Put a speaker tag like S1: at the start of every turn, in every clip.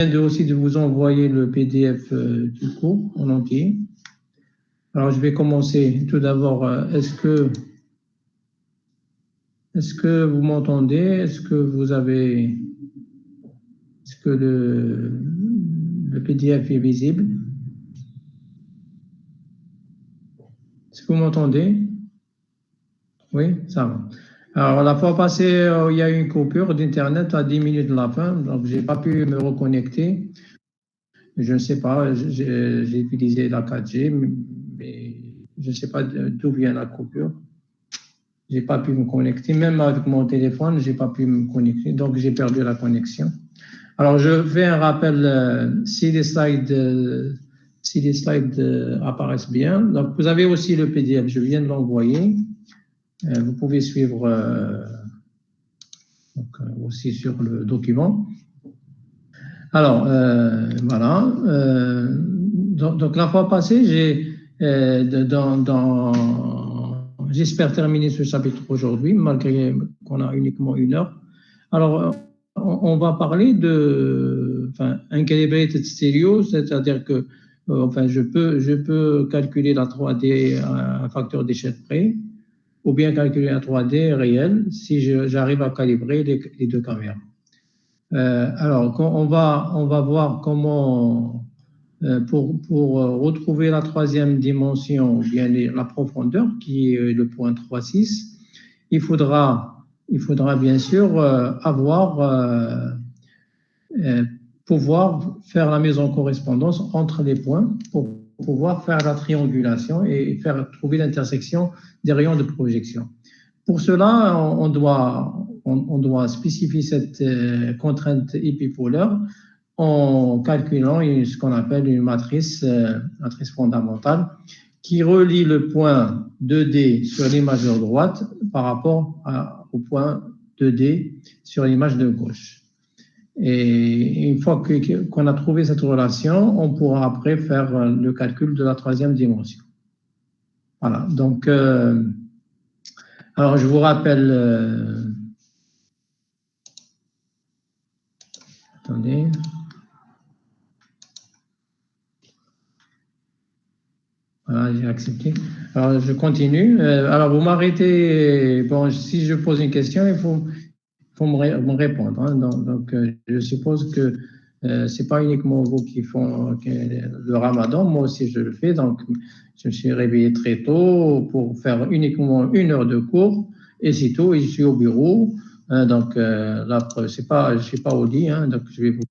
S1: aussi de vous envoyer le PDF du cours en entier. Alors, je vais commencer tout d'abord. Est-ce que vous m'entendez? Est-ce que le PDF est visible? Est-ce que vous m'entendez? Oui, ça va. Alors, la fois passée, il y a eu une coupure d'Internet à 10 minutes de la fin, donc je n'ai pas pu me reconnecter. Je ne sais pas, j'ai utilisé la 4G, mais je ne sais pas d'où vient la coupure. Je n'ai pas pu me connecter, même avec mon téléphone, je n'ai pas pu me connecter, donc j'ai perdu la connexion. Alors, je fais un rappel si les slides apparaissent bien. Donc, vous avez aussi le PDF, je viens de l'envoyer. Vous pouvez suivre aussi sur le document. Alors, voilà. Donc, la fois passée, j'espère terminer ce chapitre aujourd'hui, malgré qu'on a uniquement 1 heure. Alors, on va parler de uncalibrated stereo, c'est-à-dire que je peux calculer la 3D à un facteur d'échelle près, ou bien calculer la 3D réelle si j'arrive à calibrer les 2 caméras. Alors, on va voir comment, pour retrouver la 3e dimension, ou bien la profondeur, qui est le point 3,6, il faudra bien sûr pouvoir faire la mise en correspondance entre les points pour pouvoir faire la triangulation et trouver l'intersection des rayons de projection. Pour cela, on doit spécifier cette contrainte épipolaire en calculant ce qu'on appelle une matrice fondamentale qui relie le point 2D sur l'image de droite par rapport au point 2D sur l'image de gauche. Et une fois qu'on a trouvé cette relation, on pourra après faire le calcul de la 3e dimension. Voilà, donc, alors je vous rappelle, attendez. Voilà, j'ai accepté. Alors, je continue. Alors, vous m'arrêtez. Bon, si je pose une question, il faut me répondre. Hein. Donc, je suppose que ce n'est pas uniquement vous qui font le ramadan. Moi aussi, je le fais. Donc, je me suis réveillé très tôt pour faire uniquement 1 heure de cours. Et c'est tout. Et je suis au bureau. Hein, donc, là, je ne suis pas au lit. Hein, donc, je vais vous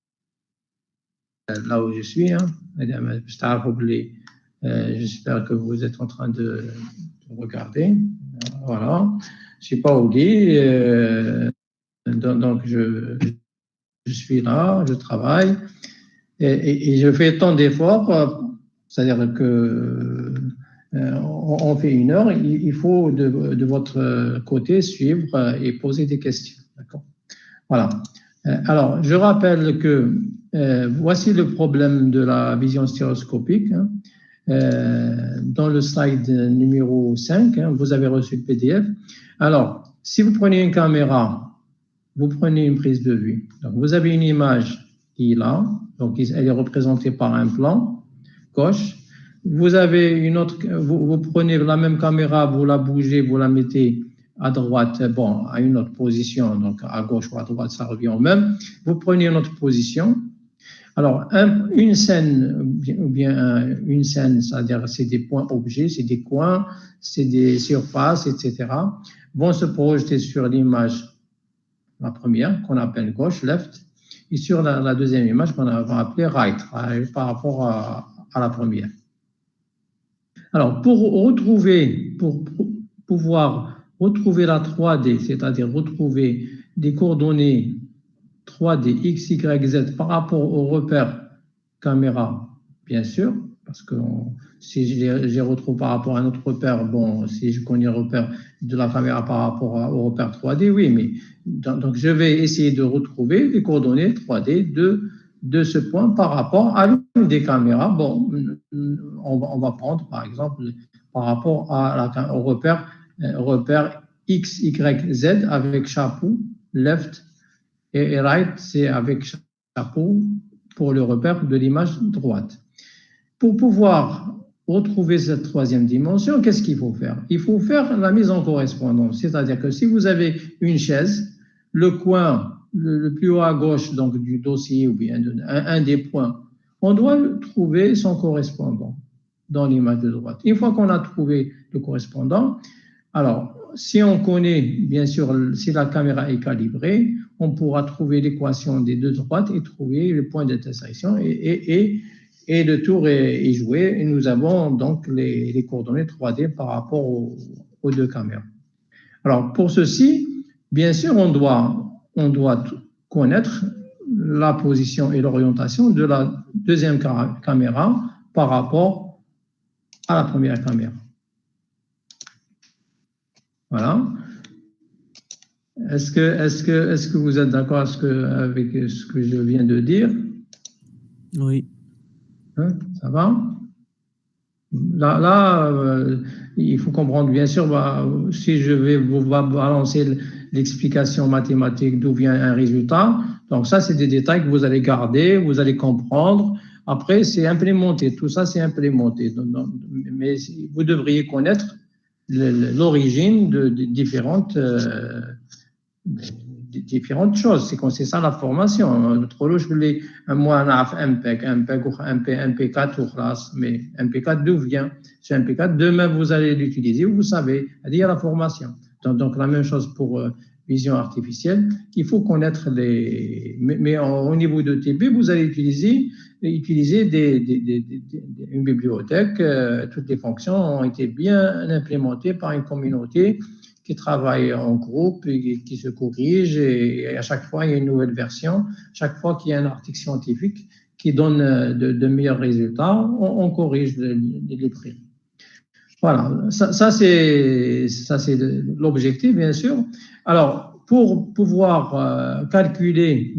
S1: là où je suis. Hein. J'espère que vous êtes en train de regarder. Voilà. Je ne suis pas au lit. Donc, je suis là, je travaille. Et je fais tant d'efforts. C'est-à-dire que on fait 1 heure. Il faut de votre côté suivre et poser des questions. D'accord ? Voilà. Alors, je rappelle que voici le problème de la vision stéréoscopique. Hein. Dans le slide numéro 5, hein, vous avez reçu le PDF. Alors, si vous prenez une caméra, vous prenez une prise de vue. Donc, vous avez une image qui est là. Donc, elle est représentée par un plan gauche. Vous avez une autre, vous prenez la même caméra, vous la bougez, vous la mettez à droite, bon, à une autre position, donc à gauche ou à droite, ça revient au même. Vous prenez une autre position. Alors, une scène, une scène, c'est-à-dire c'est des points objets, c'est des coins, c'est des surfaces, etc., vont se projeter sur l'image, la première, qu'on appelle gauche, left, et sur la deuxième image qu'on va appeler right, par rapport à la première. Alors, pour pouvoir retrouver la 3D, c'est-à-dire retrouver des coordonnées 3D, X, Y, Z par rapport au repère caméra, bien sûr, parce que si je les retrouve par rapport à un autre repère, bon, si je connais le repère de la caméra par rapport au repère 3D, oui, mais donc je vais essayer de retrouver les coordonnées 3D de ce point par rapport à l'une des caméras. Bon, on va prendre par exemple par rapport au repère X, Y, Z avec chapeau, left, et right, c'est avec chapeau pour le repère de l'image droite. Pour pouvoir retrouver cette troisième dimension, qu'est-ce qu'il faut faire? Il faut faire la mise en correspondance. C'est-à-dire que si vous avez une chaise, le coin le plus haut à gauche donc, du dossier, ou bien un des points, on doit trouver son correspondant dans l'image de droite. Une fois qu'on a trouvé le correspondant, alors, si on connaît, bien sûr, si la caméra est calibrée, on pourra trouver l'équation des deux droites et trouver le point d'intersection et le tour est joué. Et nous avons donc les coordonnées 3D par rapport aux deux caméras. Alors, pour ceci, bien sûr, on doit connaître la position et l'orientation de la deuxième caméra par rapport à la première caméra. Voilà. Est-ce que vous êtes d'accord avec ce que je viens de dire?
S2: Oui.
S1: Hein, ça va? Là, il faut comprendre, bien sûr, si je vais vous balancer l'explication mathématique d'où vient un résultat, donc ça, c'est des détails que vous allez garder, vous allez comprendre. Après, c'est implémenté, tout ça, c'est implémenté. Mais vous devriez connaître l'origine de différentes choses. C'est ça la formation. Notre je voulais moi MP4 ou classe, mais MP4 d'où vient? C'est MP4. Demain vous allez l'utiliser. Vous savez, il y a la formation. Donc la même chose pour vision artificielle. Il faut connaître mais au niveau de TB, vous allez utiliser une bibliothèque. Toutes les fonctions ont été bien implémentées par une communauté qui travaille en groupe et qui se corrige, et à chaque fois il y a une nouvelle version. Chaque fois qu'il y a un article scientifique qui donne de meilleurs résultats, on corrige les prix. Voilà, ça c'est l'objectif, bien sûr. Alors, pour pouvoir calculer,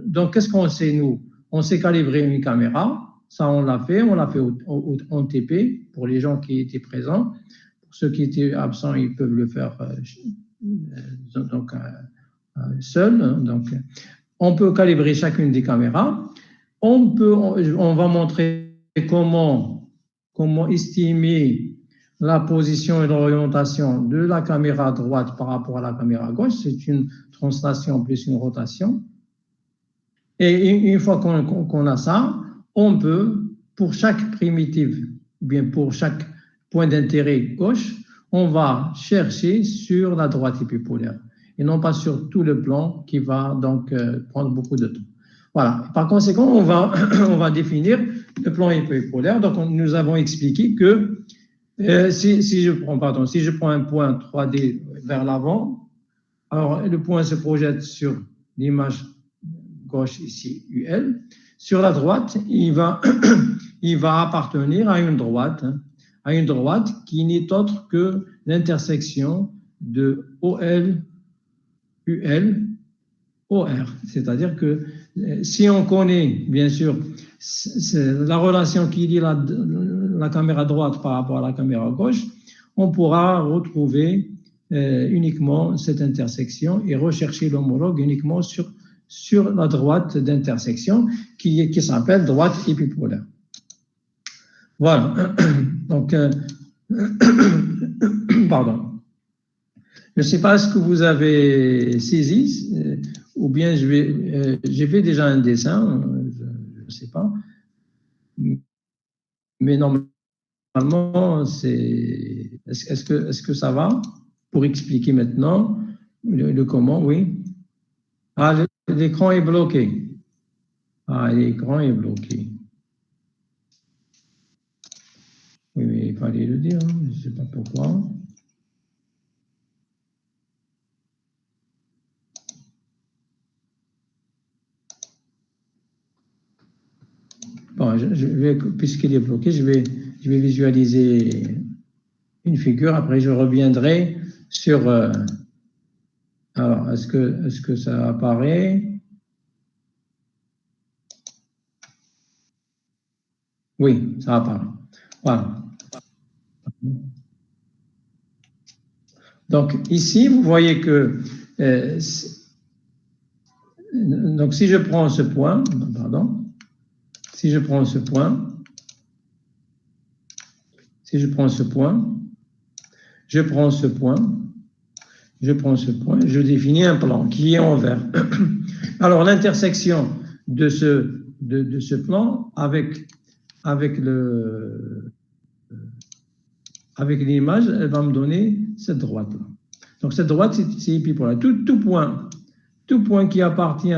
S1: donc qu'est-ce qu'on sait, nous? On sait calibrer une caméra, ça on l'a fait en TP pour les gens qui étaient présents. Pour ceux qui étaient absents, ils peuvent le faire seuls. Donc, on peut calibrer chacune des caméras. On va montrer comment estimer la position et l'orientation de la caméra droite par rapport à la caméra gauche. C'est une translation plus une rotation. Et une fois qu'on a ça, on peut, pour chaque primitive, ou bien pour chaque point d'intérêt gauche, on va chercher sur la droite épipolaire et non pas sur tout le plan qui va donc prendre beaucoup de temps. Voilà. Par conséquent, on va définir le plan épipolaire. Donc, nous avons expliqué que si je prends un point 3D vers l'avant, alors le point se projette sur l'image gauche ici, UL. Sur la droite, il va appartenir à une droite qui n'est autre que l'intersection de OL, UL, OR. C'est-à-dire que si on connaît, bien sûr, la relation qui lie la caméra droite par rapport à la caméra gauche, on pourra retrouver uniquement cette intersection et rechercher l'homologue uniquement sur la droite d'intersection qui s'appelle droite épipolaire. Voilà. Donc, pardon. Je ne sais pas ce que vous avez saisi, ou bien j'ai fait déjà un dessin, je ne sais pas. Mais normalement, est-ce que ça va pour expliquer maintenant le comment? Oui. Ah, l'écran est bloqué. Ah, l'écran est bloqué. Oui, mais il fallait le dire, hein, je ne sais pas pourquoi. Bon, puisqu'il est bloqué, je vais visualiser une figure. Après, je reviendrai sur. Alors, est-ce que ça apparaît? Oui, ça apparaît. Voilà. Donc, ici, vous voyez que. Donc, si je prends ce point, pardon. si je prends ce point, je prends ce point, je définis un plan qui est en vert. Alors, l'intersection de ce plan avec l'image, elle va me donner cette droite-là. Donc, cette droite, c'est épipolaire. Tout point qui appartient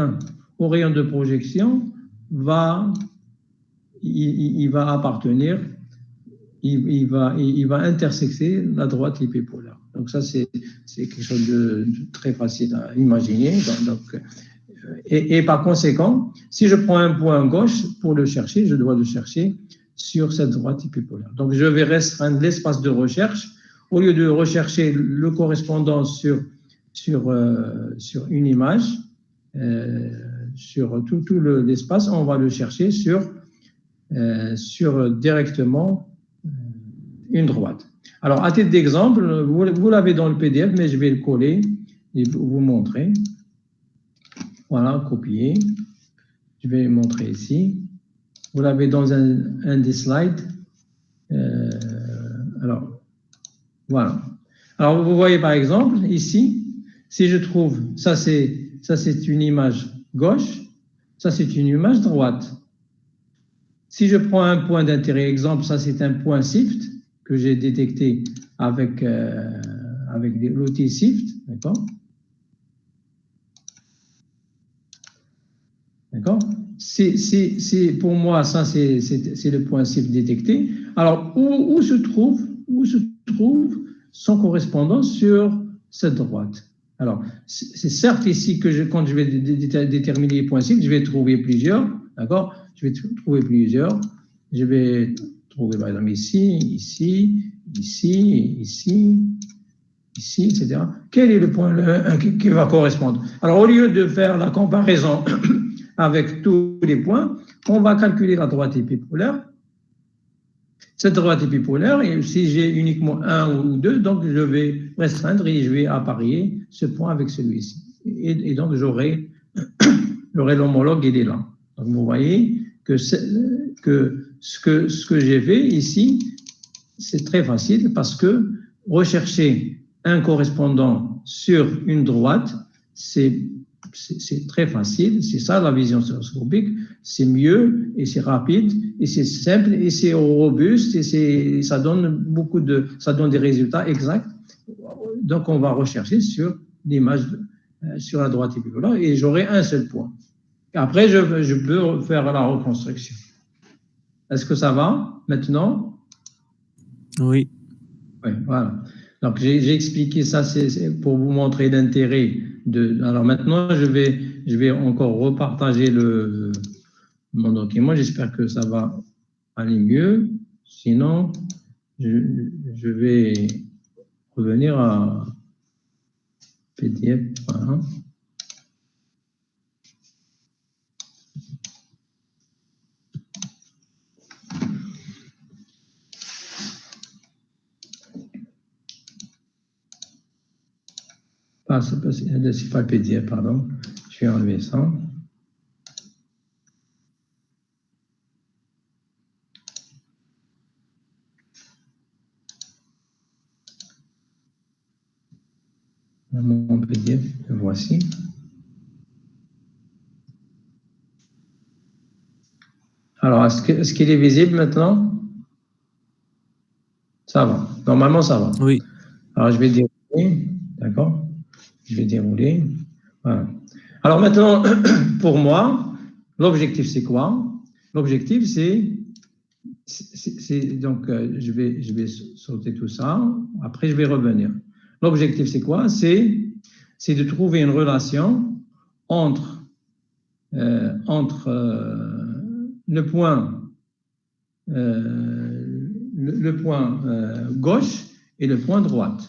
S1: au rayon de projection il va appartenir, il va intersecter la droite épipolaire. Donc ça, c'est quelque chose de très facile à imaginer. Et par conséquent, si je prends un point gauche pour le chercher, je dois le chercher sur cette droite épipolaire. Donc je vais restreindre l'espace de recherche. Au lieu de rechercher le correspondant sur une image, sur tout l'espace, on va le chercher sur directement une droite. Alors, à titre d'exemple, vous l'avez dans le PDF, mais je vais le coller et vous montrer. Voilà, copier. Je vais le montrer ici. Vous l'avez dans un des slides. Alors, voilà. Alors, vous voyez par exemple, ici, si je trouve, ça c'est une image gauche, ça c'est une image droite. Si je prends un point d'intérêt, exemple, ça c'est un point SIFT que j'ai détecté avec l'outil SIFT, d'accord? D'accord? Pour moi, ça c'est le point SIFT détecté. Alors, où se trouve son correspondant sur cette droite? Alors, c'est certes ici que quand je vais déterminer les points SIFT, je vais trouver plusieurs, d'accord? Je vais trouver plusieurs. Je vais trouver, par exemple, ici, etc. Quel est le point qui va correspondre? Alors, au lieu de faire la comparaison avec tous les points, on va calculer la droite épipolaire. Cette droite épipolaire, et si j'ai uniquement un ou deux, donc je vais restreindre et je vais apparier ce point avec celui-ci. Et donc, j'aurai l'homologue, il est là. Donc, vous voyez que ce que j'ai fait ici, c'est très facile parce que rechercher un correspondant sur une droite, c'est très facile, c'est ça la vision stéréoscopique, c'est mieux et c'est rapide et c'est simple et c'est robuste et ça donne ça donne des résultats exacts. Donc on va rechercher sur l'image sur la droite épipolaire et j'aurai un seul point. Après je peux faire la reconstruction. Est-ce que ça va maintenant?
S2: Oui.
S1: Oui, voilà. Donc, j'ai expliqué ça, c'est pour vous montrer l'intérêt de. Alors maintenant, je vais encore repartager mon document. J'espère que ça va aller mieux. Sinon, je vais revenir à PDF. Voilà. Ah, c'est pas le PDF, pardon. Je vais enlever ça. Mon PDF, le voici. Alors, est-ce qu'il est visible maintenant? Ça va. Normalement, ça va.
S2: Oui.
S1: Alors, je vais dérouler. D'accord? Je vais dérouler. Voilà. Alors maintenant, pour moi, l'objectif, c'est quoi? L'objectif, c'est donc, je vais sauter tout ça. Après, je vais revenir. L'objectif, c'est quoi? C'est de trouver une relation entre le point gauche et le point droite.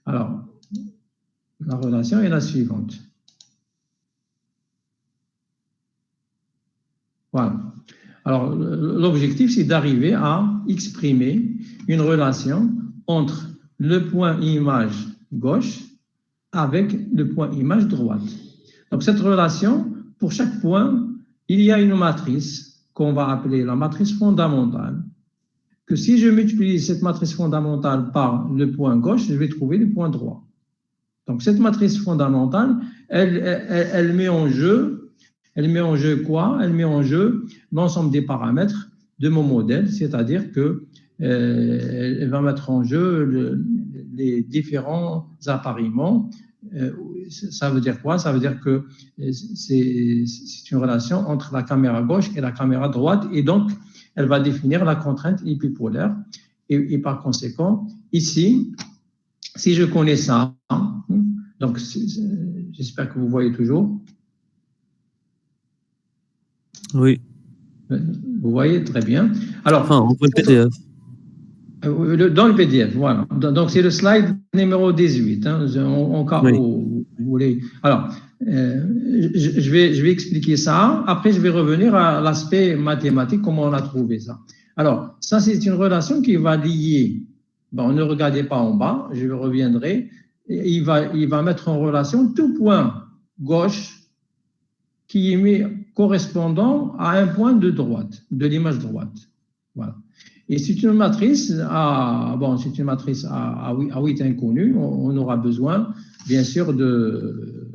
S1: Alors, la relation est la suivante. Voilà. Alors, l'objectif, c'est d'arriver à exprimer une relation entre le point image gauche avec le point image droite. Donc, cette relation, pour chaque point, il y a une matrice qu'on va appeler la matrice fondamentale, que si je multiplie cette matrice fondamentale par le point gauche, je vais trouver le point droit. Donc, cette matrice fondamentale, elle met en jeu quoi? Elle met en jeu l'ensemble des paramètres de mon modèle, c'est-à-dire que elle va mettre en jeu les différents appariements. Ça veut dire quoi? Ça veut dire que c'est une relation entre la caméra gauche et la caméra droite, et donc elle va définir la contrainte épipolaire. Et par conséquent, ici, si je connais ça, donc j'espère que vous voyez toujours.
S2: Oui.
S1: Vous voyez très bien. Alors,
S2: enfin, on voit le PDF.
S1: Dans le PDF, voilà. Donc, c'est le slide numéro 18, hein, en cas
S2: Oui.
S1: où vous voulez. Alors, je vais expliquer ça. Après, je vais revenir à l'aspect mathématique, comment on a trouvé ça. Alors, ça, c'est une relation qui va lier. Bon, ne regardez pas en bas, je reviendrai. Il va mettre en relation tout point gauche qui est mis correspondant à un point de droite, de l'image droite. Voilà. Et c'est une matrice à 8 inconnus. On aura besoin, bien sûr, de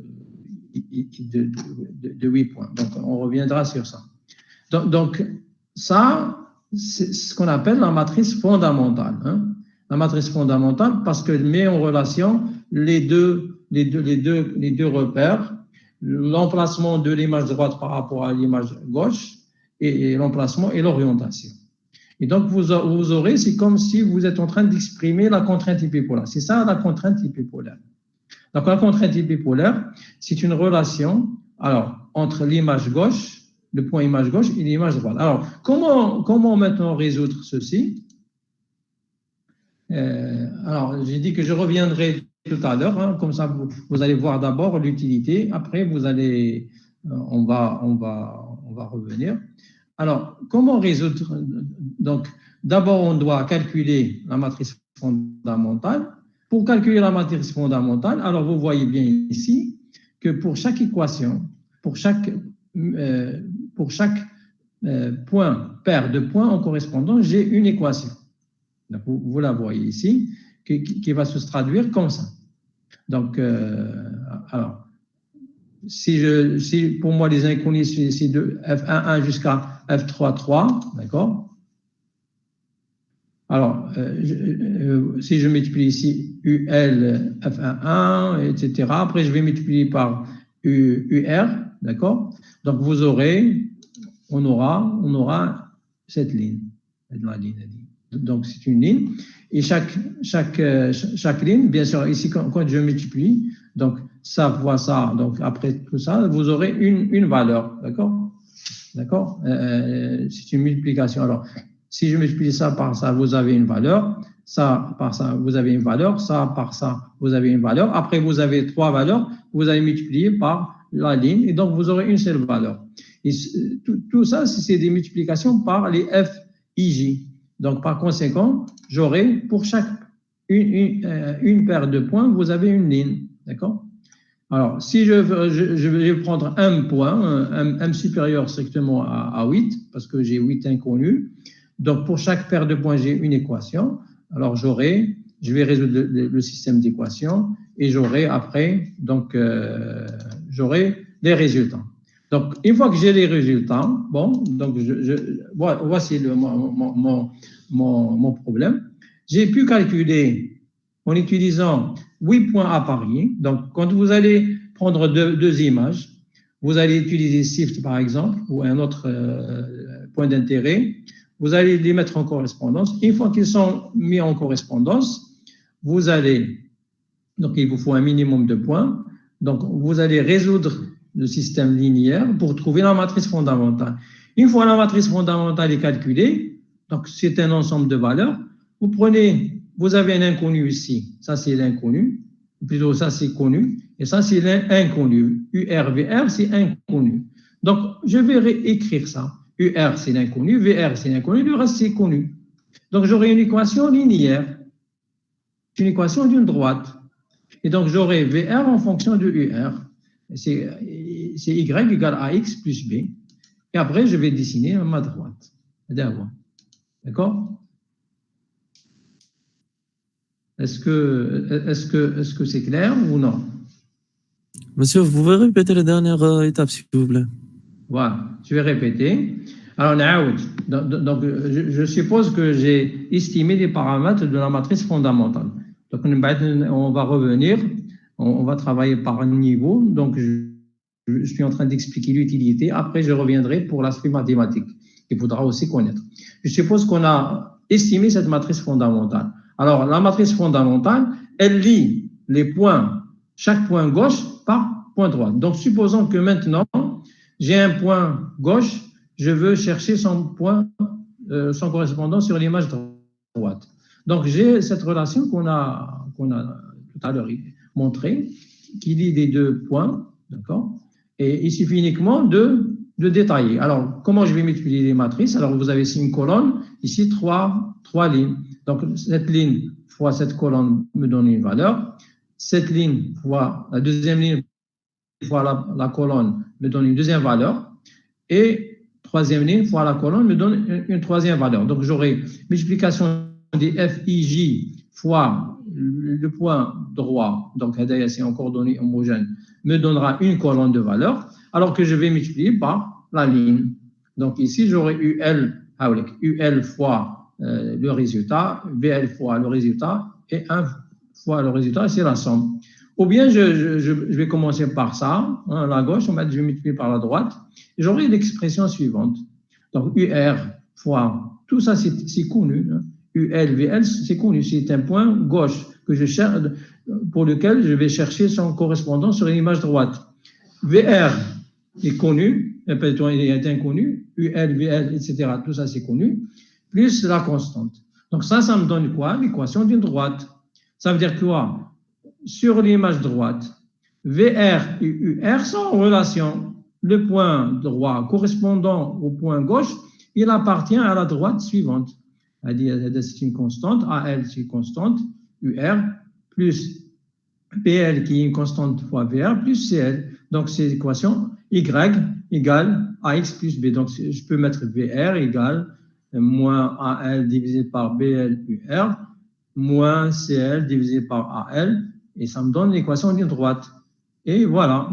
S1: 8 points. Donc, on reviendra sur ça. Donc ça, c'est ce qu'on appelle la matrice fondamentale. Hein. La matrice fondamentale, parce qu'elle met en relation les deux repères, l'emplacement de l'image droite par rapport à l'image gauche, et l'emplacement et l'orientation. Et donc, vous aurez, c'est comme si vous êtes en train d'exprimer la contrainte épipolaire. C'est ça, la contrainte épipolaire. Donc, la contrainte épipolaire, c'est une relation entre l'image gauche, le point image gauche et l'image droite. Alors, comment maintenant résoudre ceci? Alors, j'ai dit que je reviendrai tout à l'heure, hein, comme ça, vous allez voir d'abord l'utilité. Après, on va revenir. Alors, comment résoudre? Donc, d'abord, on doit calculer la matrice fondamentale. Pour calculer la matrice fondamentale, alors vous voyez bien ici que pour chaque équation, pour chaque paire de points en correspondance, j'ai une équation. Donc, vous la voyez ici, qui va se traduire comme ça. Donc, alors, si pour moi les inconnus, c'est de F11 jusqu'à F33, d'accord? Alors, si je multiplie ici UL, F11, etc., après je vais multiplier par UR, d'accord? Donc, on aura cette ligne. Donc, c'est une ligne. Et chaque ligne, bien sûr, ici, quand je multiplie, donc ça fois ça, donc après tout ça, vous aurez une valeur, d'accord? D'accord? C'est une multiplication. Alors, si je multiplie ça par ça, vous avez une valeur. Ça par ça, vous avez une valeur. Ça par ça, vous avez une valeur. Après, vous avez 3 valeurs. Vous allez multiplier par la ligne. Et donc, vous aurez une seule valeur. Et tout ça, c'est des multiplications par les FIJ. Donc, par conséquent, j'aurai pour chaque une paire de points, vous avez une ligne. D'accord? Alors, si je vais prendre un point, un supérieur strictement à 8, parce que j'ai 8 inconnus. Donc, pour chaque paire de points, j'ai une équation. Alors, je vais résoudre le système d'équations et j'aurai après, donc, j'aurai les résultats. Donc, une fois que j'ai les résultats, bon, donc, voici mon problème. J'ai pu calculer en utilisant 8 points à parier. Donc, quand vous allez prendre deux images, vous allez utiliser SIFT, par exemple, ou un autre point d'intérêt. Vous allez les mettre en correspondance. Une fois qu'ils sont mis en correspondance, donc il vous faut un minimum de points. Donc, vous allez résoudre le système linéaire pour trouver la matrice fondamentale. Une fois la matrice fondamentale est calculée, donc c'est un ensemble de valeurs, vous avez un inconnu ici, ça c'est l'inconnu, plutôt ça c'est connu, et ça c'est l'inconnu. URVR c'est inconnu. Donc, je vais réécrire ça. UR, c'est l'inconnu, VR, c'est l'inconnu, le reste, c'est connu. Donc, j'aurai une équation linéaire, une équation d'une droite. Et donc, j'aurai VR en fonction de UR. C'est Y égale AX plus B. Et après, je vais dessiner ma droite. D'accord? Est-ce que c'est clair ou non?
S2: Monsieur, vous pouvez répéter la dernière étape, s'il vous plaît?
S1: Voilà, je vais répéter. Alors, donc, je suppose que j'ai estimé les paramètres de la matrice fondamentale. Donc, on va revenir, on va travailler par niveau. Donc, je suis en train d'expliquer l'utilité. Après, je reviendrai pour l'aspect mathématique qu'il faudra aussi connaître. Je suppose qu'on a estimé cette matrice fondamentale. Alors, la matrice fondamentale, elle lie les points, chaque point gauche par point droit. Donc, supposons que maintenant, j'ai un point gauche, je veux chercher son point, son correspondant sur l'image droite. Donc, j'ai cette relation qu'on a tout à l'heure montrée, qui lie les deux points, d'accord? Et il suffit uniquement de détailler. Alors, comment je vais multiplier les matrices? Alors, vous avez ici une colonne, ici trois lignes. Donc, cette ligne fois cette colonne me donne une valeur. Cette ligne fois la deuxième ligne fois la colonne me donne une deuxième valeur. Et troisième ligne fois la colonne me donne une troisième valeur. Donc, j'aurai multiplication des FIJ fois le point droit, donc c'est en coordonnées homogènes, me donnera une colonne de valeur, alors que je vais multiplier par la ligne. Donc ici, j'aurai UL fois le résultat, VL fois le résultat, et 1 fois le résultat, c'est la somme. Ou bien je vais commencer par ça, à la gauche, je vais multiplier par la droite, et j'aurai l'expression suivante. Donc UR fois, tout ça c'est connu, hein. UL, VL, c'est connu, c'est un point gauche que je cherche, pour lequel je vais chercher son correspondant sur une image droite. VR est connu, il est inconnu, UL, VL, etc., tout ça c'est connu, plus la constante. Donc ça me donne quoi? L'équation d'une droite. Ça veut dire quoi? Sur l'image droite, VR et UR sont en relation. Le point droit correspondant au point gauche, il appartient à la droite suivante. C'est une constante, AL c'est une constante, UR plus PL qui est une constante fois VR plus CL. Donc c'est l'équation Y égale AX plus B. Donc je peux mettre VR égale moins AL divisé par BL UR moins CL divisé par AL et ça me donne l'équation d'une droite. Et voilà.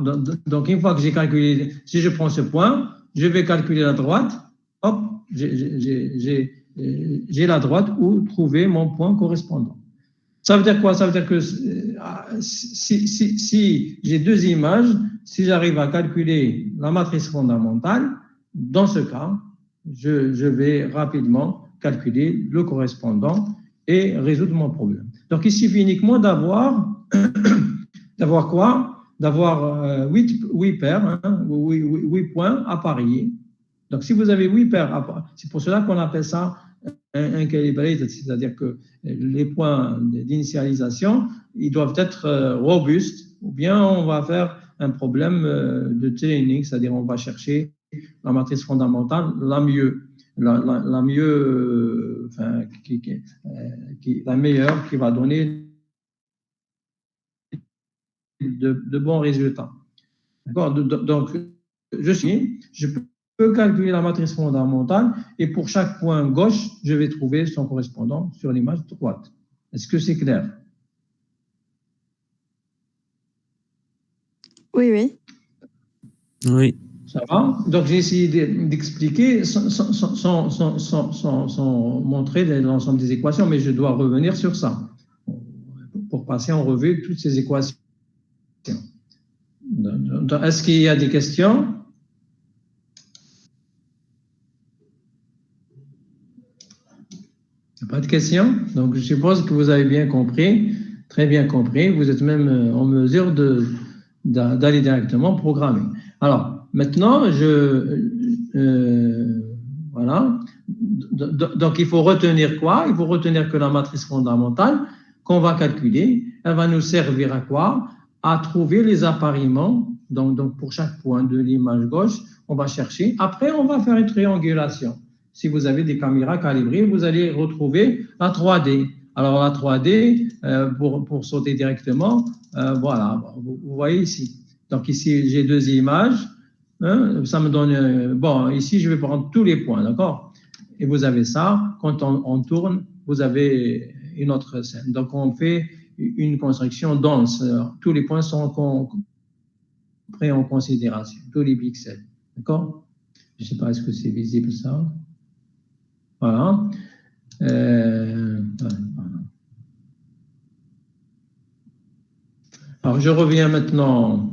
S1: Donc une fois que j'ai calculé, si je prends ce point, je vais calculer la droite, hop, j'ai la droite où trouver mon point correspondant. Ça veut dire quoi? Ça veut dire que si j'ai deux images, si j'arrive à calculer la matrice fondamentale, dans ce cas, je vais rapidement calculer le correspondant et résoudre mon problème. Donc, il suffit uniquement d'avoir quoi? D'avoir 8 paires, 8 points à parier. Donc, si vous avez 8 paires, c'est pour cela qu'on appelle ça un calibrate, c'est-à-dire que les points d'initialisation, ils doivent être robustes, ou bien on va faire un problème de training, c'est-à-dire on va chercher la matrice fondamentale la mieux, la mieux, la meilleure qui va donner de bons résultats. D'accord? Donc, je peux calculer la matrice fondamentale et pour chaque point gauche, je vais trouver son correspondant sur l'image droite. Est-ce que c'est clair?
S3: Oui, oui.
S2: Oui.
S1: Ça va? Donc, j'ai essayé d'expliquer sans montrer l'ensemble des équations, mais je dois revenir sur ça pour passer en revue toutes ces équations. Est-ce qu'il y a des questions? Pas de questions? Donc, je suppose que vous avez bien compris, très bien compris. Vous êtes même en mesure d'aller directement programmer. Alors, maintenant, voilà. Donc, il faut retenir quoi? Il faut retenir que la matrice fondamentale qu'on va calculer, elle va nous servir à quoi? À trouver les appariements. Donc, pour chaque point de l'image gauche, on va chercher. Après, on va faire une triangulation. Si vous avez des caméras calibrées, vous allez retrouver la 3D. Alors, la 3D, pour sauter directement, voilà, vous voyez ici. Donc, ici, j'ai deux images. hein, ça me donne, bon, ici, je vais prendre tous les points, d'accord? Et vous avez ça, quand on tourne, vous avez une autre scène. Donc, on fait une construction dense. Tous les points sont pris en considération, tous les pixels, d'accord? Je ne sais pas, est-ce que c'est visible ça? Voilà. Voilà. Alors, je reviens maintenant.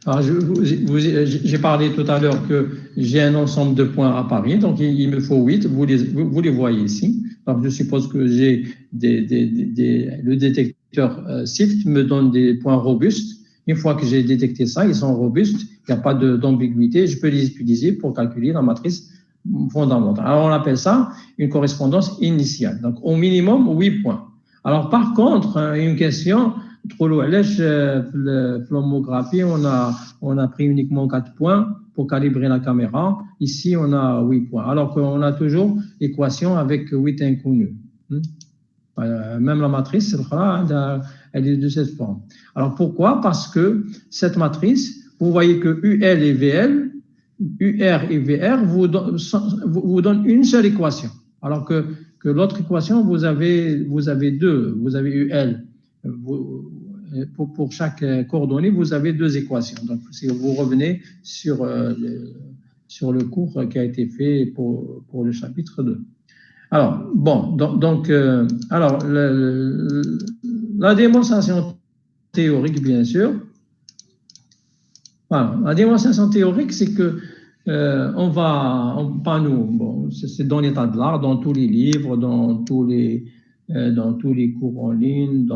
S1: Alors, j'ai parlé tout à l'heure que j'ai un ensemble de points à Paris, donc il me faut 8, vous les voyez ici. Alors, je suppose que j'ai le détecteur SIFT me donne des points robustes. Une fois que j'ai détecté ça, ils sont robustes, il n'y a pas d'ambiguïté, je peux les utiliser pour calculer la matrice fondamentale. Alors, on appelle ça une correspondance initiale. Donc, au minimum, 8 points. Alors, par contre, une question, trop loin. Là, la plomographie, on a pris uniquement 4 points pour calibrer la caméra. Ici, on a 8 points. Alors qu'on a toujours l'équation avec 8 inconnus. Même la matrice, elle est de cette forme. Alors pourquoi? Parce que cette matrice, vous voyez que UL et VL, UR et VR vous donnent une seule équation. Alors que l'autre équation, vous avez deux. Vous avez UL. Pour chaque coordonnée, vous avez deux équations. Donc, si vous revenez sur le cours qui a été fait pour le chapitre 2. Alors, bon, donc alors, la démonstration théorique, bien sûr. Voilà. La démonstration théorique, c'est que pas nous, bon, c'est dans l'état de l'art, dans tous les livres, dans tous les cours en ligne,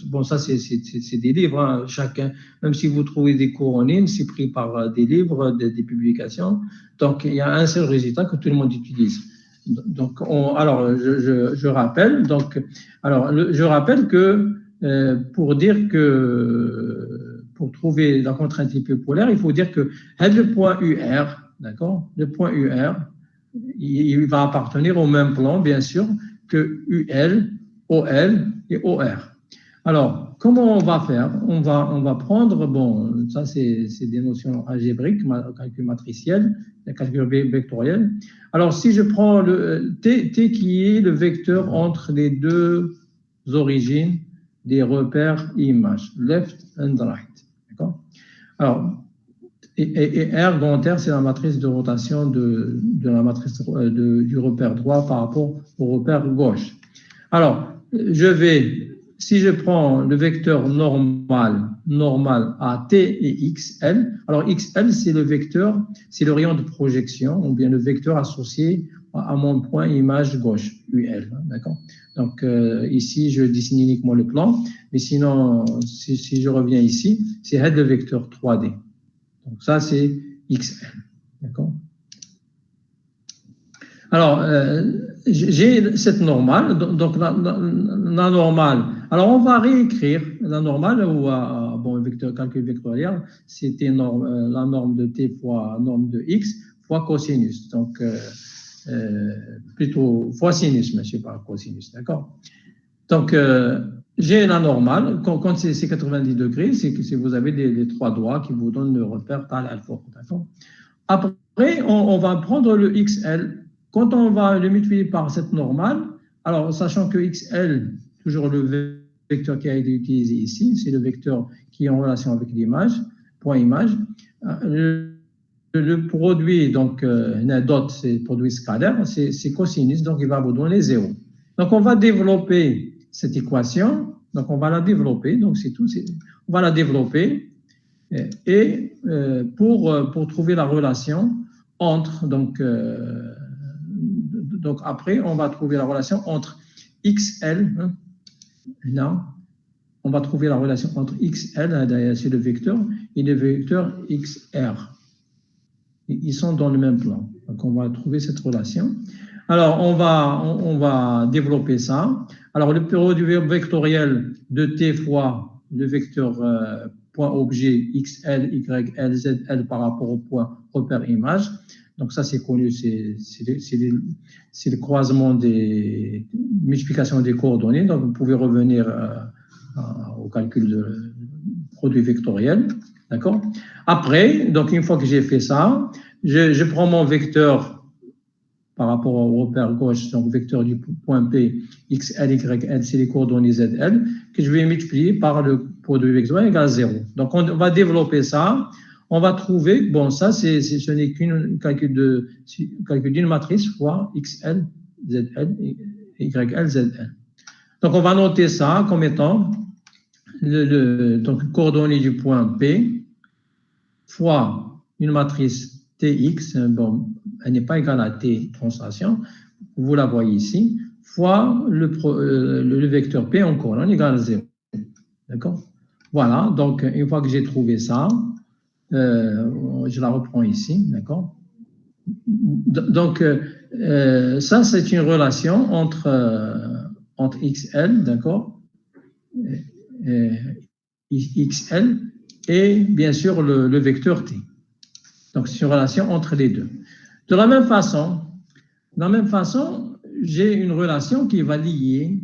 S1: bon, ça c'est des livres, hein, chacun, même si vous trouvez des cours en ligne, c'est pris par des livres, des publications, donc il y a un seul résultat que tout le monde utilise. Donc, alors, je rappelle, je rappelle que pour dire que pour trouver la contrainte hyperpolaire, il faut dire que le point UR, d'accord, le point UR, il va appartenir au même plan, bien sûr, que UL, OL et OR. Alors, comment on va faire? On va prendre, bon, ça c'est des notions algébriques, calcul matriciel, calcul vectoriel. Alors, si je prends le T qui est le vecteur entre les deux origines des repères images, left and right. D'accord? Alors, et R, grand R, c'est la matrice de rotation de la matrice du repère droit par rapport au repère gauche. Alors, si je prends le vecteur normal à T et XL, alors XL, c'est le vecteur, c'est le rayon de projection, ou bien le vecteur associé à mon point image gauche, UL, d'accord? Donc, ici, je dessine uniquement le plan, mais sinon, si je reviens ici, c'est le vecteur 3D. Donc, ça, c'est XL, d'accord? Alors, j'ai cette normale, donc la normale. Alors, on va réécrire la normale, ou bon, calcul vectoriel, c'était la norme de t fois norme de x fois cosinus. Donc, plutôt fois sinus, mais je ne sais pas cosinus, d'accord? Donc, j'ai la normale. Quand c'est 90 degrés, c'est que vous avez les trois doigts qui vous donnent le repère tal alpha, d'accord? Après, on va prendre le XL. Quand on va le multiplier par cette normale, alors sachant que XL, toujours le vecteur qui a été utilisé ici, c'est le vecteur qui est en relation avec l'image, point image. Le produit, donc, dot, c'est le produit scalaire, c'est cosinus, donc il va vous donner 0. Donc, on va développer cette équation, donc on va la développer, donc c'est tout, on va la développer, et pour trouver la relation entre, donc après, on va trouver la relation entre XL, là, on va trouver la relation entre XL, c'est le vecteur, et le vecteur XR. Ils sont dans le même plan. Donc, on va trouver cette relation. Alors, on va développer ça. Alors, le produit vectoriel de T fois le vecteur point objet XL, YL, ZL par rapport au point repère image. Donc ça, c'est connu, c'est le croisement des multiplications des coordonnées. Donc vous pouvez revenir au calcul de produit vectoriel. D'accord? Après, donc une fois que j'ai fait ça, je prends mon vecteur par rapport au repère gauche, donc vecteur du point P, XL, YL, c'est les coordonnées ZL, que je vais multiplier par le produit vectoriel égale 0. Donc on va développer ça. On va trouver, bon, ça, ce n'est qu'un calcul d'une matrice fois XL, ZL, YL, ZL. Donc, on va noter ça comme étant donc, coordonnée du point P fois une matrice TX, bon, elle n'est pas égale à T translation, vous la voyez ici, fois le vecteur P en colonne égale à 0. D'accord? Voilà, donc, une fois que j'ai trouvé ça, je la reprends ici, d'accord? Donc, ça, c'est une relation entre XL, d'accord? XL et, bien sûr, le vecteur T. Donc, c'est une relation entre les deux. De la même façon, j'ai une relation qui va lier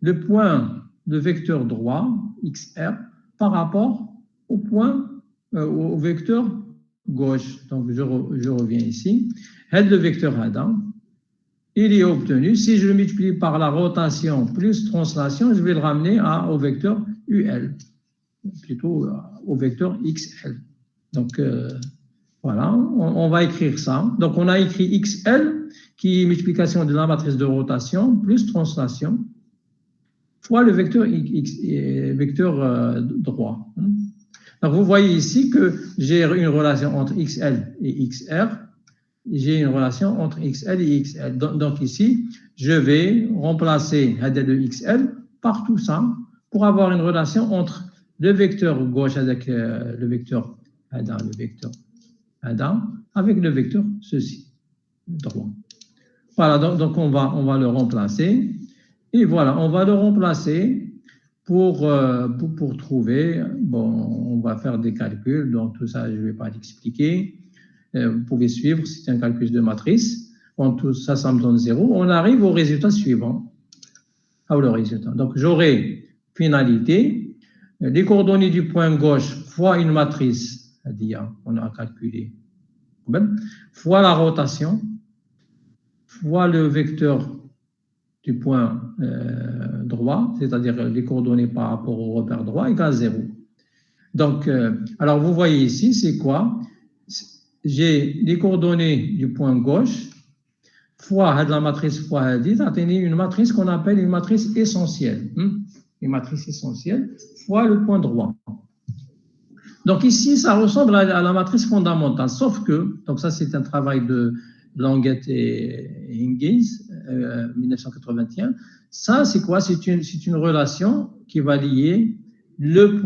S1: le point de vecteur droit, XR, par rapport au point, au vecteur gauche. Donc, je reviens ici. Le vecteur Adam, il est obtenu. Si je le multiplie par la rotation plus translation, je vais le ramener au vecteur UL, plutôt au vecteur XL. Donc, voilà, on va écrire ça. Donc, on a écrit XL, qui est multiplication de la matrice de rotation plus translation, fois le vecteur droit. Donc, vous voyez ici que j'ai une relation entre XL et XR. J'ai une relation entre XL et XL. Donc, ici, je vais remplacer le XL par tout ça pour avoir une relation entre le vecteur gauche avec le vecteur Adam, avec le vecteur ceci, droit. Voilà, donc on va le remplacer. Et voilà, on va le remplacer pour trouver, bon, on va faire des calculs, donc tout ça, je ne vais pas l'expliquer. Vous pouvez suivre, c'est un calcul de matrice. Bon, tout ça, ça me donne 0. On arrive au résultat suivant. Le résultat. Donc, j'aurai finalité, les coordonnées du point gauche fois une matrice, c'est-à-dire, on a calculé, fois la rotation, fois le vecteur du point droit, c'est-à-dire les coordonnées par rapport au repère droit, égale 0. Donc, alors vous voyez ici, c'est quoi? J'ai les coordonnées du point gauche, fois la matrice fois une matrice qu'on appelle une matrice essentielle. Une matrice essentielle, fois le point droit. Donc ici, ça ressemble à la matrice fondamentale, sauf que, donc ça c'est un travail de Languette et Hingis, 1981. Ça, c'est quoi? C'est une relation qui va lier les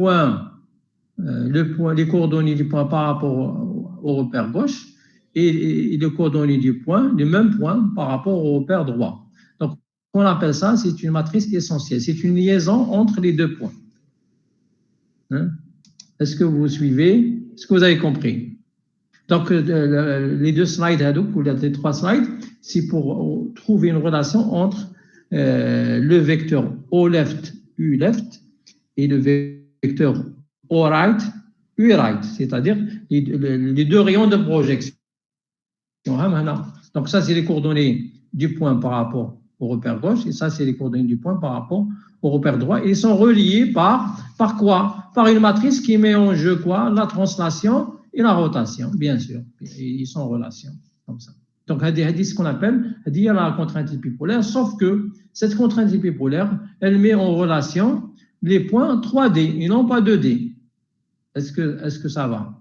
S1: coordonnées du point par rapport au repère gauche et les coordonnées du point, les mêmes points par rapport au repère droit. Donc, on appelle ça, c'est une matrice essentielle. C'est une liaison entre les deux points. Est-ce que vous suivez? Est-ce que vous avez compris? Donc, les deux slides, ou les 3 slides, c'est pour trouver une relation entre le vecteur O left, U left et le vecteur O right, U right, c'est-à-dire les deux rayons de projection. Donc, ça, c'est les coordonnées du point par rapport au repère gauche, et ça, c'est les coordonnées du point par rapport au repère droit. Et ils sont reliés par quoi? Par une matrice qui met en jeu quoi? La translation et la rotation, bien sûr. Ils sont en relation, comme ça. Donc, c'est ce qu'on appelle la contrainte épipolaire, sauf que cette contrainte épipolaire, elle met en relation les points 3D et non pas 2D. Est-ce que ça va?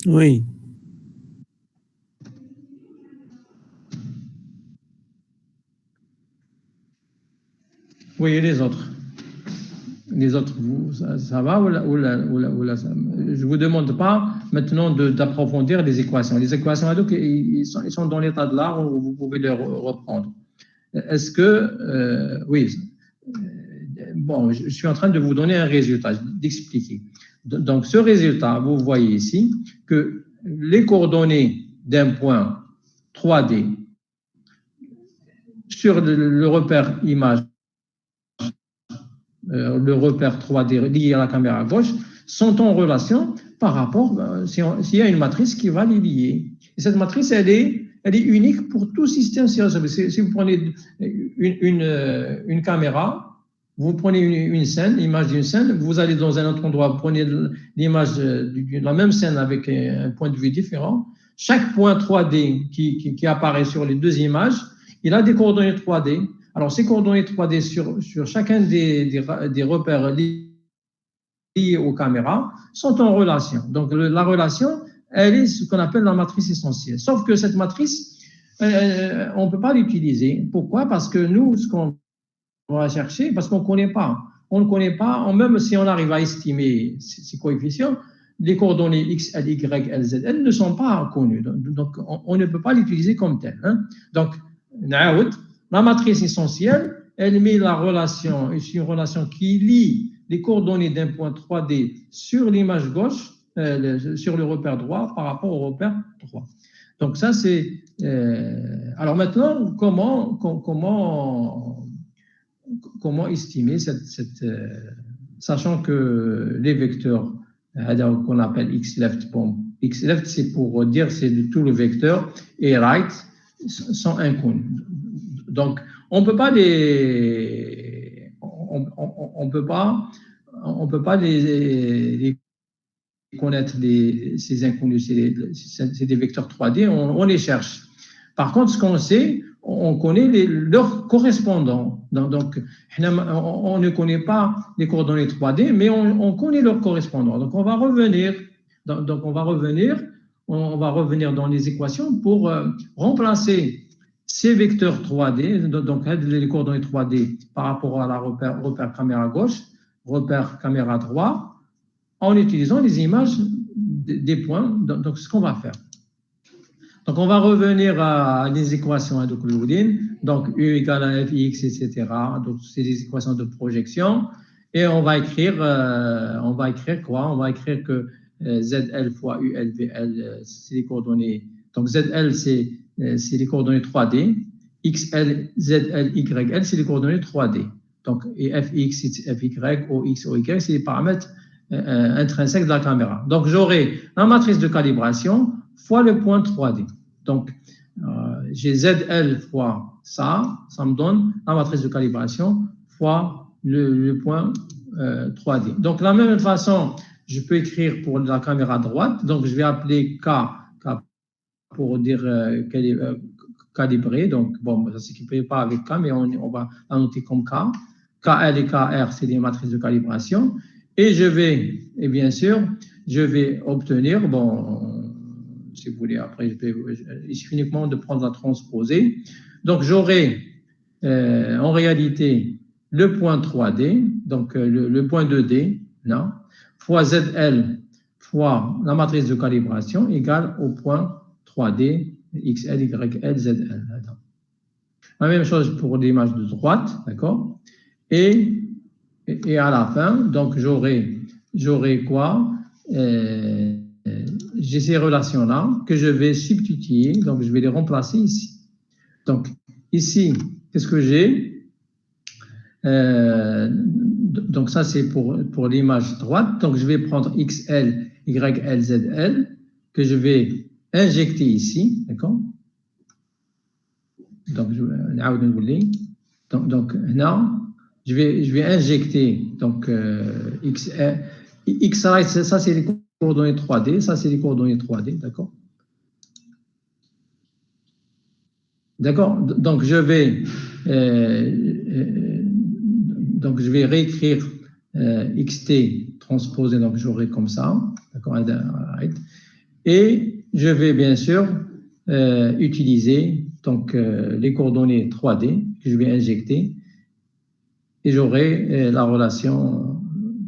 S2: Oui.
S1: Oui, et les autres? Les autres, ça va ou je ne vous demande pas maintenant d'approfondir les équations. Les équations, ils sont dans l'état de l'art où vous pouvez les reprendre. Est-ce que, oui, bon, je suis en train de vous donner un résultat, d'expliquer. Donc, ce résultat, vous voyez ici que les coordonnées d'un point 3D sur le repère image, le repère 3D lié à la caméra gauche, sont en relation par rapport, s'il y a une matrice qui va les lier. Et cette matrice, elle est unique pour tout système stéréoscopique. Si vous prenez une caméra, vous prenez une scène, l'image d'une scène, vous allez dans un autre endroit, vous prenez l'image de la même scène avec un point de vue différent. Chaque point 3D qui apparaît sur les deux images, il a des coordonnées 3D. Alors, ces coordonnées 3D sur chacun des repères liés aux caméras sont en relation. Donc, la relation, elle est ce qu'on appelle la matrice essentielle. Sauf que cette matrice, on ne peut pas l'utiliser. Pourquoi? Parce que nous, ce qu'on va chercher, parce qu'on ne connaît pas. On ne connaît pas, même si on arrive à estimer ces coefficients, les coordonnées x, l, y, l, z, elles ne sont pas connues. Donc, on ne peut pas l'utiliser comme telle. Donc, la matrice essentielle, elle met la relation, c'est une relation qui lie les coordonnées d'un point 3D sur l'image gauche, sur le repère droit par rapport au repère droit. Donc ça, c'est... alors maintenant, comment estimer sachant que les vecteurs qu'on appelle x-left, x-left, c'est pour dire c'est de tout le vecteur, et right sont inconnus. Donc, on peut pas les connaître, ces inconnus, c'est des vecteurs 3D, on les cherche. Par contre, ce qu'on sait, on connaît leurs correspondants. Donc, on ne connaît pas les coordonnées 3D, mais on connaît leurs correspondants. Donc, on va revenir dans les équations pour remplacer ces vecteurs 3D, donc les coordonnées 3D par rapport à la repère caméra gauche, repère caméra droit, en utilisant les images des points. Donc, c'est ce qu'on va faire. Donc, on va revenir à des équations à Euclidean. Donc, U égale à Fx, etc. Donc, c'est des équations de projection. Et on va écrire quoi? On va écrire que ZL fois ULVL, c'est les coordonnées. Donc, ZL, c'est les coordonnées 3D. XL, ZL, YL, c'est les coordonnées 3D. Donc, et FX, FY, OX, OY, c'est les paramètres intrinsèques de la caméra. Donc, j'aurai la matrice de calibration fois le point 3D. Donc, j'ai ZL fois ça me donne la matrice de calibration fois le point 3D. Donc, de la même façon, je peux écrire pour la caméra droite. Donc, je vais appeler K pour dire qu'elle est calibrée. Donc, bon, ça ne s'équipe pas avec K, mais on va la noter comme K. KL et KR, c'est des matrices de calibration. Et bien sûr, je vais obtenir, bon, si vous voulez, après, il suffit uniquement de prendre la transposée. Donc, j'aurai en réalité le point 3D, donc le point 2D, là, fois ZL fois la matrice de calibration égale au point 3D, XL, YL, ZL. La même chose pour l'image de droite, d'accord? Et à la fin, donc j'aurai quoi? J'ai ces relations-là que je vais substituer, donc je vais les remplacer ici. Donc, ici, qu'est-ce que j'ai? Donc, ça, c'est pour l'image droite. Donc, je vais prendre XL, YL, ZL, que je vais injecter ici, d'accord? Donc, là, je vais injecter donc X right, ça c'est les coordonnées 3D, ça c'est les coordonnées 3D, d'accord? D'accord. Donc je vais réécrire XT transposé, donc j'aurai comme ça, d'accord? Et je vais bien sûr utiliser donc les coordonnées 3D que je vais injecter. Et j'aurai la relation,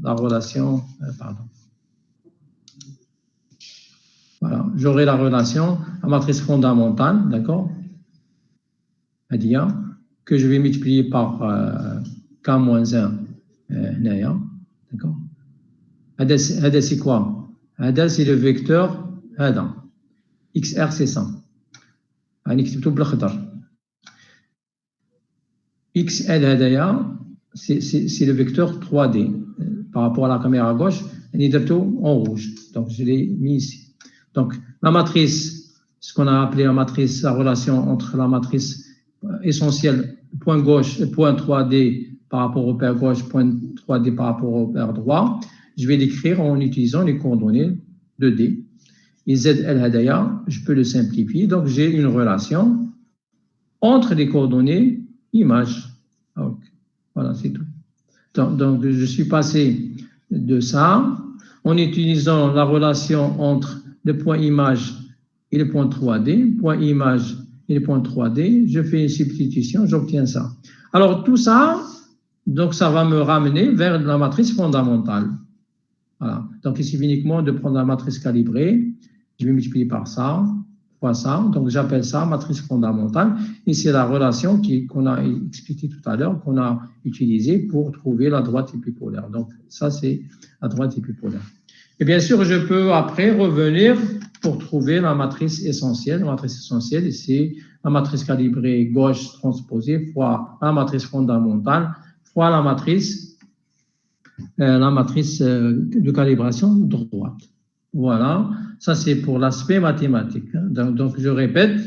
S1: pardon. Voilà, j'aurai la relation, la matrice fondamentale, d'accord, que je vais multiplier par K-1 d'accord. Hada c'est quoi? Hada c'est le vecteur hada. XR c'est ça. غنكتبو بالخضر. XL هدايا c'est le vecteur 3D par rapport à la caméra gauche, et en rouge. Donc je l'ai mis ici. Donc la matrice, ce qu'on a appelé la matrice, la relation entre la matrice essentielle, point gauche, point 3D par rapport au paire gauche, point 3D par rapport au paire droit, je vais l'écrire en utilisant les coordonnées 2D. Et ZL hadaya, je peux le simplifier. Donc j'ai une relation entre les coordonnées image. Donc, voilà, c'est tout. Donc, je suis passé de ça en utilisant la relation entre le point image et le point 3D, point image et le point 3D, je fais une substitution, j'obtiens ça. Alors, tout ça, donc ça va me ramener vers la matrice fondamentale. Voilà. Donc, il suffit uniquement de prendre la matrice calibrée, je vais multiplier par ça, fois ça, donc j'appelle ça matrice fondamentale, et c'est la relation qu'on a expliquée tout à l'heure, qu'on a utilisée pour trouver la droite épipolaire. Donc ça, c'est la droite épipolaire. Et bien sûr, je peux après revenir pour trouver la matrice essentielle. La matrice essentielle, c'est la matrice calibrée gauche transposée fois la matrice fondamentale fois la matrice de calibration droite. Voilà, ça c'est pour l'aspect mathématique. Donc je répète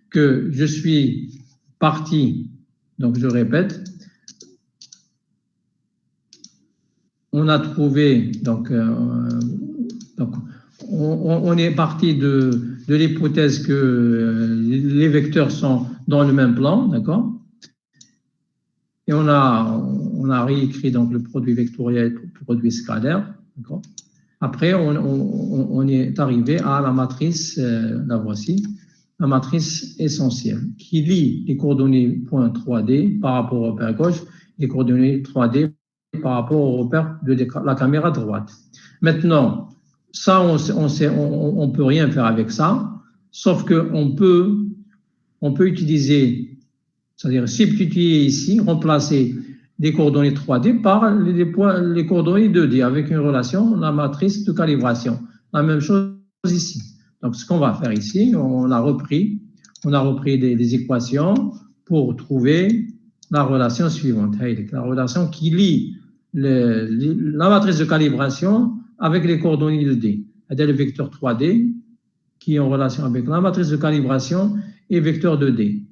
S1: que je suis parti, donc je répète, on a trouvé, donc on est parti de l'hypothèse que les vecteurs sont dans le même plan, d'accord? Et on a réécrit donc le produit vectoriel et le produit scalaire, d'accord? Après, on est arrivé à la matrice, la voici, la matrice essentielle, qui lie les coordonnées point 3D par rapport au repère gauche, les coordonnées 3D par rapport au repère de la caméra droite. Maintenant, ça, on peut rien faire avec ça, sauf qu'on peut utiliser, c'est-à-dire substituer ici, remplacer des coordonnées 3D par les coordonnées 2D avec une relation, la matrice de calibration. La même chose ici. Donc, ce qu'on va faire ici, on a repris des équations pour trouver la relation suivante. La relation qui lie la matrice de calibration avec les coordonnées 2D. C'est-à-dire le vecteur 3D qui est en relation avec la matrice de calibration et vecteur 2D.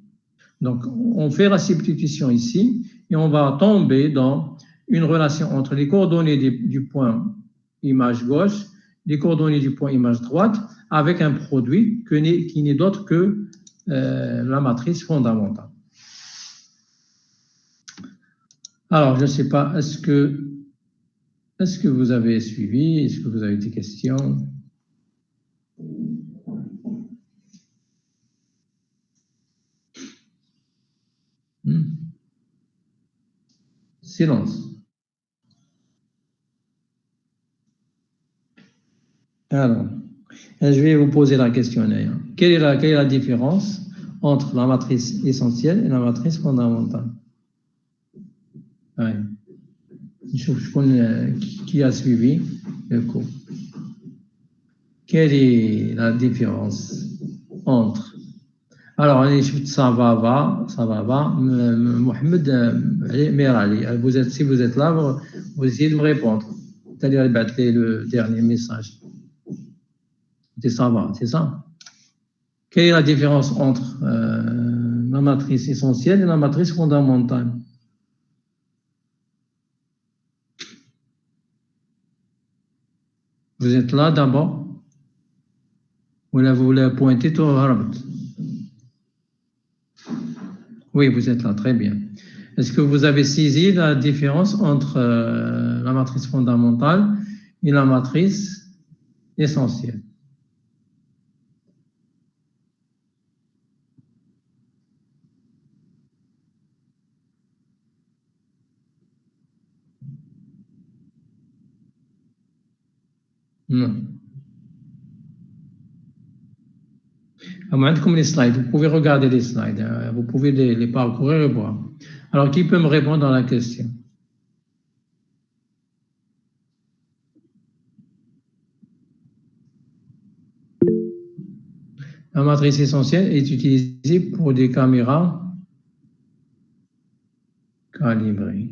S1: Donc, on fait la substitution ici et on va tomber dans une relation entre les coordonnées du point image gauche, les coordonnées du point image droite, avec un produit qui n'est d'autre que la matrice fondamentale. Alors, je ne sais pas, est-ce que vous avez suivi? Est-ce que vous avez des questions? Silence. Alors, je vais vous poser la question d'ailleurs. Quelle est la différence entre la matrice essentielle et la matrice fondamentale? Ouais. Je connais qui a suivi le cours. Quelle est la différence entre... Alors, ça va, Mohamed Merali, si vous êtes là, vous essayez de me répondre. C'est-à-dire, le dernier message. Ça va, c'est ça? Quelle est la différence entre la matrice essentielle et la matrice fondamentale? Vous êtes là d'abord? Ou là, vous voulez pointer tout Harabt? Oui, vous êtes là, très bien. Est-ce que vous avez saisi la différence entre la matrice fondamentale et la matrice essentielle? Non. Comme les slides, vous pouvez regarder les slides, vous pouvez les parcourir et voir. Alors, qui peut me répondre à la question? La matrice essentielle est utilisée pour des caméras calibrées.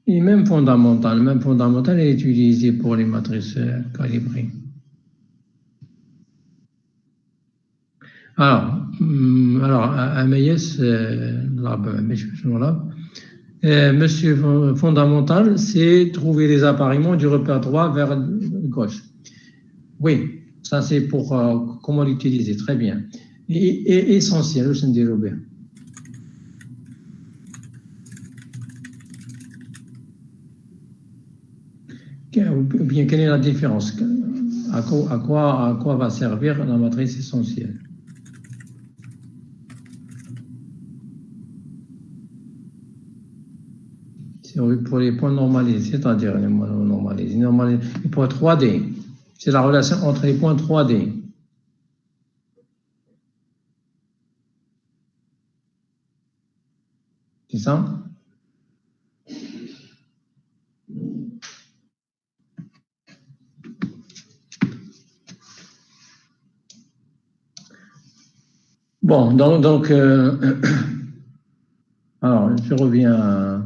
S1: Et même fondamentale est utilisée pour les matrices calibrées. Alors, Améliès, monsieur fondamental, c'est trouver les appareillements du repère droit vers gauche. Oui, ça c'est pour comment l'utiliser, très bien. Et essentiel, je ne Robert. Ou bien, quelle est la différence? À quoi va servir la matrice essentielle? Pour les points normalisés, c'est-à-dire les points normalisés, les points 3D. C'est la relation entre les points 3D. C'est ça? Bon, donc alors, je reviens.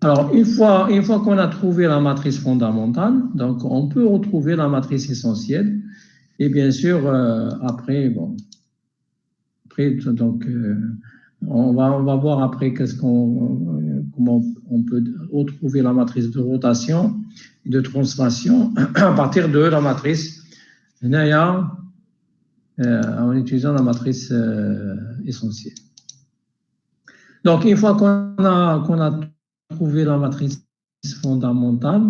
S1: Alors, une fois qu'on a trouvé la matrice fondamentale, donc on peut retrouver la matrice essentielle. Et bien sûr, après, donc, on va voir après comment on peut retrouver la matrice de rotation et de translation à partir de la matrice Naya en utilisant la matrice essentielle. Donc, une fois qu'on a trouvé la matrice fondamentale,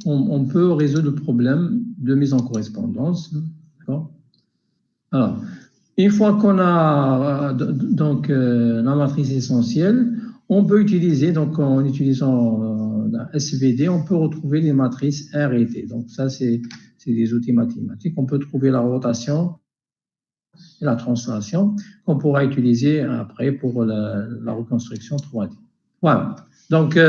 S1: on peut résoudre le problème de mise en correspondance. D'accord? Alors, une fois qu'on a donc la matrice essentielle, on peut utiliser, donc en utilisant la SVD, on peut retrouver les matrices R et T. Donc ça, c'est des outils mathématiques. On peut trouver la rotation et la translation qu'on pourra utiliser après pour la reconstruction 3D. Voilà. Donc,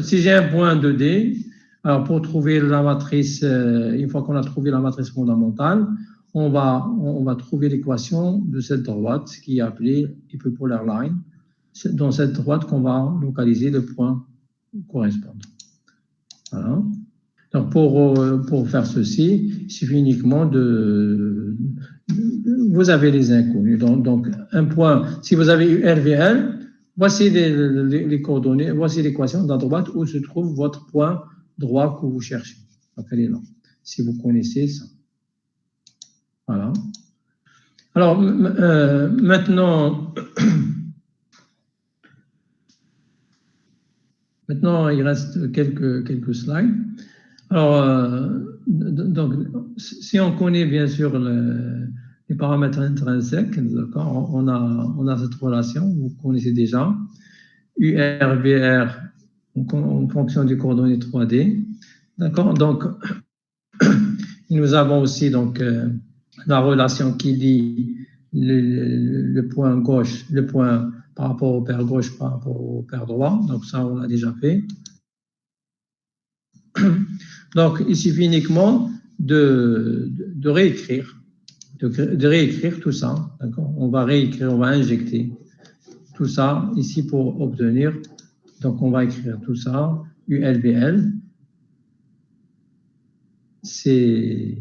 S1: si j'ai un point 2D, alors pour trouver la matrice, une fois qu'on a trouvé la matrice fondamentale, on va trouver l'équation de cette droite qui est appelée hyperpolar line. C'est dans cette droite qu'on va localiser le point correspondant. Voilà. Donc, pour faire ceci, il suffit uniquement vous avez les inconnus. Donc, un point, si vous avez eu RVL, voici les coordonnées, voici l'équation de la droite où se trouve votre point droit que vous cherchez. Donc, elle est là, si vous connaissez ça. Voilà. Alors, maintenant, il reste quelques slides. Alors, donc, si on connaît bien sûr les paramètres intrinsèques, d'accord, on a cette relation, vous connaissez déjà, URVR en fonction des coordonnées 3D, d'accord. Donc, nous avons aussi donc la relation qui lie le point gauche, le point par rapport au paire gauche par rapport au paire droit. Donc ça, on l'a déjà fait. Donc, il suffit uniquement de réécrire tout ça. D'accord. On va réécrire, on va injecter tout ça ici pour obtenir. Donc, on va écrire tout ça. ULVL, c'est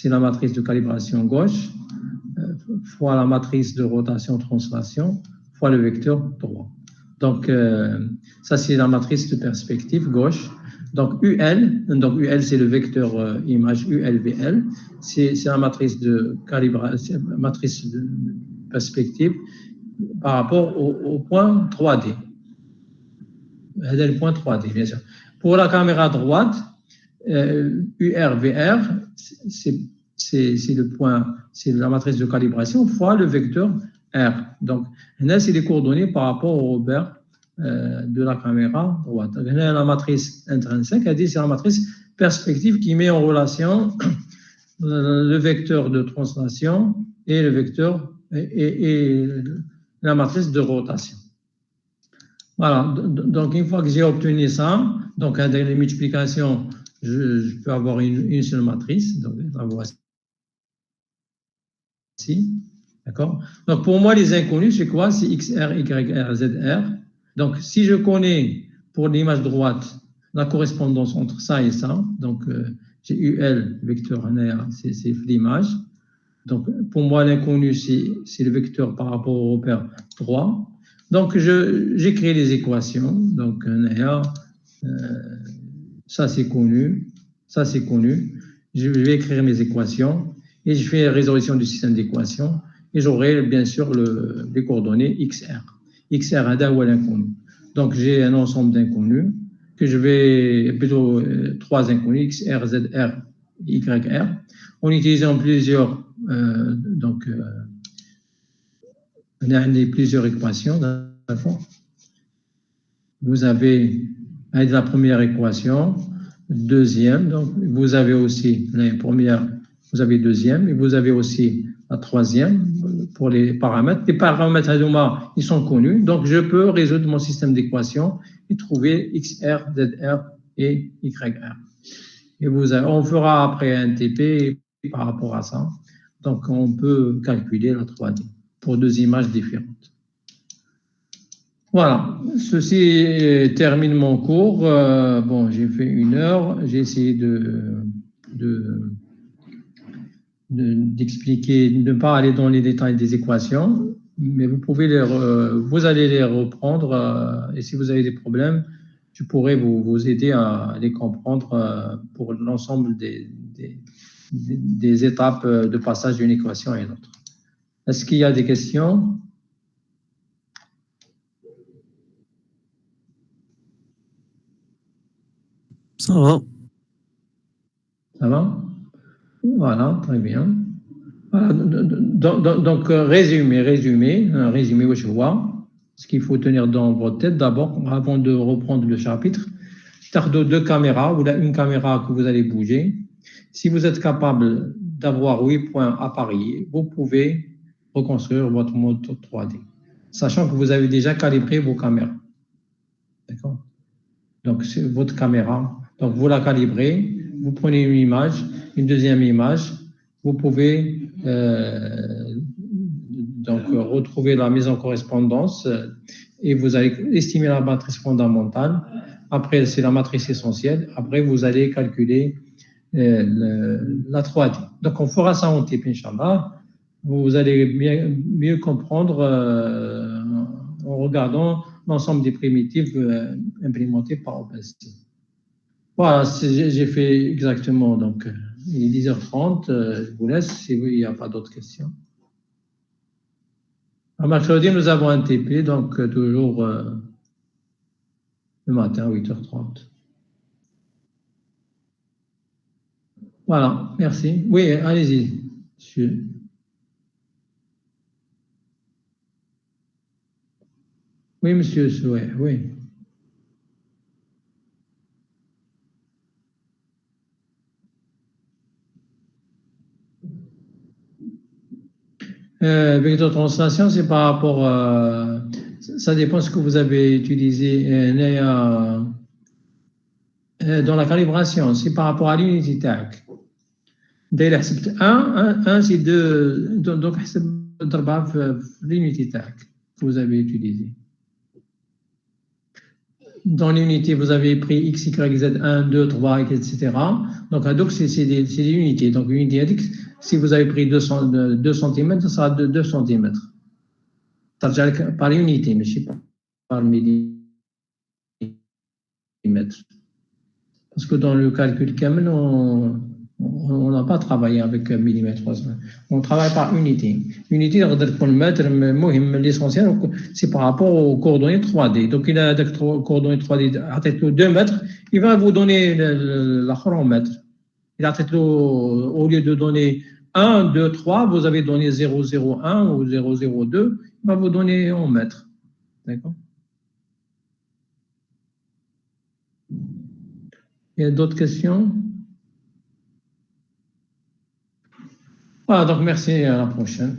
S1: la matrice de calibration gauche, fois la matrice de rotation-translation, fois le vecteur droit. Donc, ça, c'est la matrice de perspective gauche. Donc, UL c'est le vecteur image ULVL, c'est la matrice de calibration, matrice de perspective par rapport au point 3D. C'est le point 3D, bien sûr. Pour la caméra droite, URVR, c'est le point, c'est la matrice de calibration fois le vecteur R. Donc, là, c'est les coordonnées par rapport au repère de la caméra droite. Là, la matrice intrinsèque, c'est la matrice perspective qui met en relation le vecteur de translation et le vecteur et la matrice de rotation. Voilà. Donc, une fois que j'ai obtenu ça, donc les multiplications je peux avoir une seule matrice, donc la voici. D'accord? Donc, pour moi, les inconnus, c'est quoi? C'est XR, YR, ZR. Donc, si je connais pour l'image droite la correspondance entre ça et ça, donc j'ai UL, vecteur NR, c'est l'image. Donc, pour moi, l'inconnu, c'est le vecteur par rapport au repère 3. Donc, j'ai créé les équations. Donc, NR, ça c'est connu, ça c'est connu. Je vais écrire mes équations et je fais la résolution du système d'équations et j'aurai bien sûr les coordonnées XR. XR, ada ou l'inconnu. Donc j'ai un ensemble d'inconnus que je vais, plutôt trois inconnus, XR, ZR, YR, en utilisant plusieurs, plusieurs équations. Vous avez avec la première équation, deuxième, donc vous avez aussi la première, vous avez deuxième, et vous avez aussi la troisième pour les paramètres. Les paramètres ils sont connus, donc je peux résoudre mon système d'équations et trouver XR, ZR et YR. Et on fera après un TP par rapport à ça. Donc on peut calculer la 3D pour deux images différentes. Voilà, ceci termine mon cours. Bon, j'ai fait 1 heure. J'ai essayé d'expliquer, de ne pas aller dans les détails des équations, mais vous allez les reprendre. Et si vous avez des problèmes, je pourrais vous aider à les comprendre pour l'ensemble des étapes de passage d'une équation à une autre. Est-ce qu'il y a des questions?
S2: Ça va.
S1: Ça va? Voilà, très bien. Voilà, donc résumé, je vois ce qu'il faut tenir dans votre tête d'abord, avant de reprendre le chapitre. Tardo deux caméras, ou là, une caméra que vous allez bouger. Si vous êtes capable d'avoir 8 points à parier, vous pouvez reconstruire votre mode 3D, sachant que vous avez déjà calibré vos caméras. D'accord? Donc, c'est votre caméra. Donc, vous la calibrez, vous prenez une image, une deuxième image, vous pouvez donc retrouver la mise en correspondance et vous allez estimer la matrice fondamentale. Après, c'est la matrice essentielle. Après, vous allez calculer la 3D. Donc, on fera ça en TP, Inch'Allah. Vous allez mieux comprendre en regardant l'ensemble des primitives implémentées par OpenCV. Voilà, j'ai fait exactement. Donc, il est 10h30. Je vous laisse si il n'y a pas d'autres questions. À mercredi, nous avons un TP, donc toujours le matin, 8h30. Voilà, merci. Oui, allez-y, monsieur. Oui, monsieur Souhait, oui. Vecteur translation, c'est par rapport, ça dépend de ce que vous avez utilisé dans la calibration, c'est par rapport à l'unité TAC. Dès حسبت 1 c'est 2, donc حسب ضربها في l'unité TAC que vous avez utilisé. Dans l'unité, vous avez pris X, Y, Z, 1, 2, 3, etc. Donc, c'est des unités. Donc, unité X, si vous avez pris 2 cm, ça sera de 2 cm. Par unité, mais je ne sais pas par millimètre. Parce que dans le calcul Camel, on n'a pas travaillé avec millimètre. On travaille par unité. Unité, pour le mètre, l'essentiel, c'est par rapport aux coordonnées 3D. Donc, il a des coordonnées 3D à 2 mètres, il va vous donner la en mètre. Au lieu de donner 1, 2, 3, vous avez donné 0,01 ou 0,02, il va vous donner en mètres. D'accord? Il y a d'autres questions? Voilà, donc merci, à la prochaine.